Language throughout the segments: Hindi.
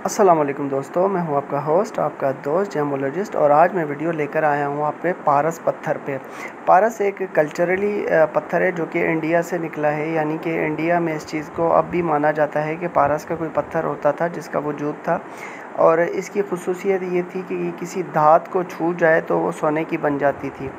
अस्सलाम वालेकुम दोस्तों, मैं हूं आपका होस्ट, आपका दोस्त जेमोलॉजिस्ट। और आज मैं वीडियो लेकर आया हूं आप पे पारस पत्थर पे। पारस एक कल्चरली पत्थर है जो कि इंडिया से निकला है, यानी कि इंडिया में इस चीज़ को अब भी माना जाता है कि पारस का कोई पत्थर होता था जिसका वजूद था। और इसकी खुसूसियत ये थी कि किसी धात को छू जाए तो वो सोने की बन जाती थी।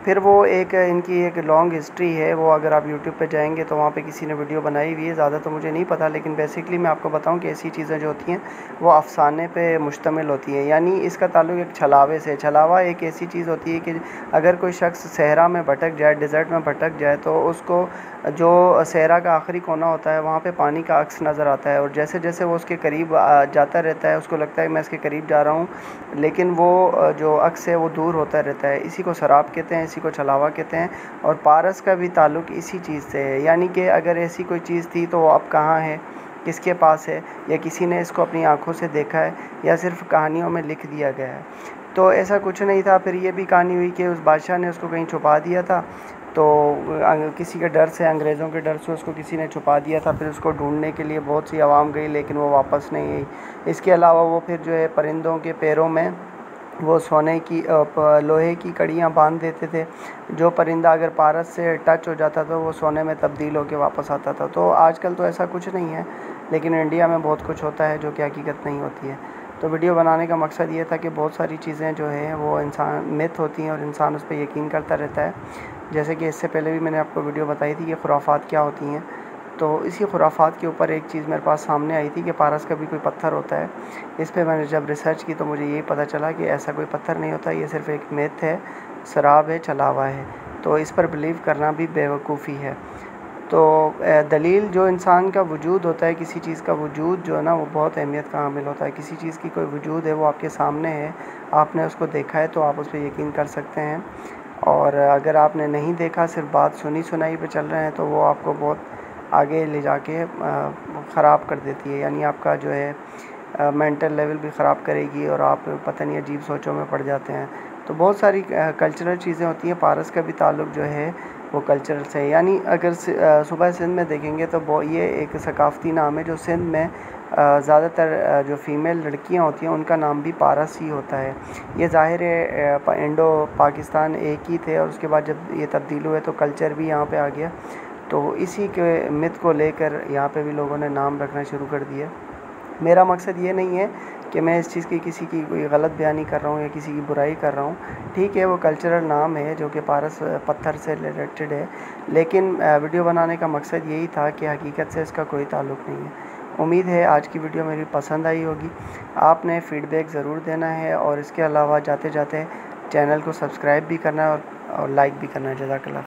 फिर वो इनकी एक लॉन्ग हिस्ट्री है, वो अगर आप यूट्यूब पे जाएंगे तो वहाँ पे किसी ने वीडियो बनाई हुई है। ज़्यादा तो मुझे नहीं पता, लेकिन बेसिकली मैं आपको बताऊं कि ऐसी चीज़ें जो होती हैं वो अफ़साने पे मुश्तमिल होती हैं। यानी इसका ताल्लुक़ एक छलावे से। छलावा एक ऐसी चीज़ होती है कि अगर कोई शख्स सहरा में भटक जाए, डेज़र्ट में भटक जाए, तो उसको जो सहरा का आखिरी कोना होता है वहाँ पे पानी का अक्स नज़र आता है। और जैसे जैसे वो उसके करीब जाता रहता है, उसको लगता है मैं इसके करीब जा रहा हूँ, लेकिन वो जो अक्स है वो दूर होता रहता है। इसी को सराब कहते हैं, इसी को छलावा कहते हैं। और पारस का भी ताल्लुक़ इसी चीज़ से है। यानी कि अगर ऐसी कोई चीज़ थी तो वो अब कहाँ है, किसके पास है, या किसी ने इसको अपनी आंखों से देखा है, या सिर्फ कहानियों में लिख दिया गया है। तो ऐसा कुछ नहीं था। फिर ये भी कहानी हुई कि उस बादशाह ने उसको कहीं छुपा दिया था, तो किसी के डर से, अंग्रेज़ों के डर से उसको किसी ने छुपा दिया था। फिर उसको ढूंढने के लिए बहुत सी आवाम गई, लेकिन वो वापस नहीं आई। इसके अलावा वो फिर जो है परिंदों के पैरों में वो सोने की लोहे की कड़ियाँ बांध देते थे। जो परिंदा अगर पारस से टच हो जाता था वो सोने में तब्दील होकर वापस आता था। तो आजकल तो ऐसा कुछ नहीं है, लेकिन इंडिया में बहुत कुछ होता है जो कि हकीकत नहीं होती है। तो वीडियो बनाने का मकसद ये था कि बहुत सारी चीज़ें जो हैं वो इंसान मिथ होती हैं और इंसान उस पर यकीन करता रहता है। जैसे कि इससे पहले भी मैंने आपको वीडियो बताई थी कि खुराफात क्या होती हैं। तो इसी खुराफात के ऊपर एक चीज़ मेरे पास सामने आई थी कि पारस का भी कोई पत्थर होता है। इस पे मैंने जब रिसर्च की तो मुझे यही पता चला कि ऐसा कोई पत्थर नहीं होता, ये सिर्फ़ एक मिथ है, शराब है, छलावा है। तो इस पर बिलीव करना भी बेवकूफ़ी है। तो दलील जो इंसान का वजूद होता है, किसी चीज़ का वजूद जो है ना, वो बहुत अहमियत का हामिल होता है। किसी चीज़ की कोई वजूद है, वो आपके सामने है, आपने उसको देखा है, तो आप उस पर यकीन कर सकते हैं। और अगर आपने नहीं देखा, सिर्फ बात सुनी सुनाई पे चल रहे हैं, तो वो आपको बहुत आगे ले जाके ख़राब कर देती है। यानी आपका जो है मेंटल लेवल भी ख़राब करेगी और आप पता नहीं अजीब सोचों में पड़ जाते हैं। तो बहुत सारी कल्चरल चीज़ें होती हैं। पारस का भी ताल्लुक़ जो है वो कल्चरल से है। यानी अगर सुबह सिंध में देखेंगे तो वो ये एक सकाफ़ती नाम है जो सिंध में ज़्यादातर जो फ़ीमेल लड़कियां होती हैं उनका नाम भी पारस ही होता है। ये ज़ाहिर है इंडो पाकिस्तान एक ही थे, और उसके बाद जब ये तब्दील हुए तो कल्चर भी यहाँ पे आ गया। तो इसी के मिथ को लेकर यहाँ पे भी लोगों ने नाम रखना शुरू कर दिया। मेरा मकसद ये नहीं है कि मैं इस चीज़ की किसी की कोई गलत बयानी कर रहा हूँ या किसी की बुराई कर रहा हूँ। ठीक है, वो कल्चरल नाम है जो कि पारस पत्थर से रिलेटेड है, लेकिन वीडियो बनाने का मकसद यही था कि हकीकत से इसका कोई ताल्लुक़ नहीं है। उम्मीद है आज की वीडियो मेरी पसंद आई होगी। आपने फ़ीडबैक ज़रूर देना है, और इसके अलावा जाते जाते चैनल को सब्सक्राइब भी करना है और लाइक भी करना है। जज़ाकल्लाह।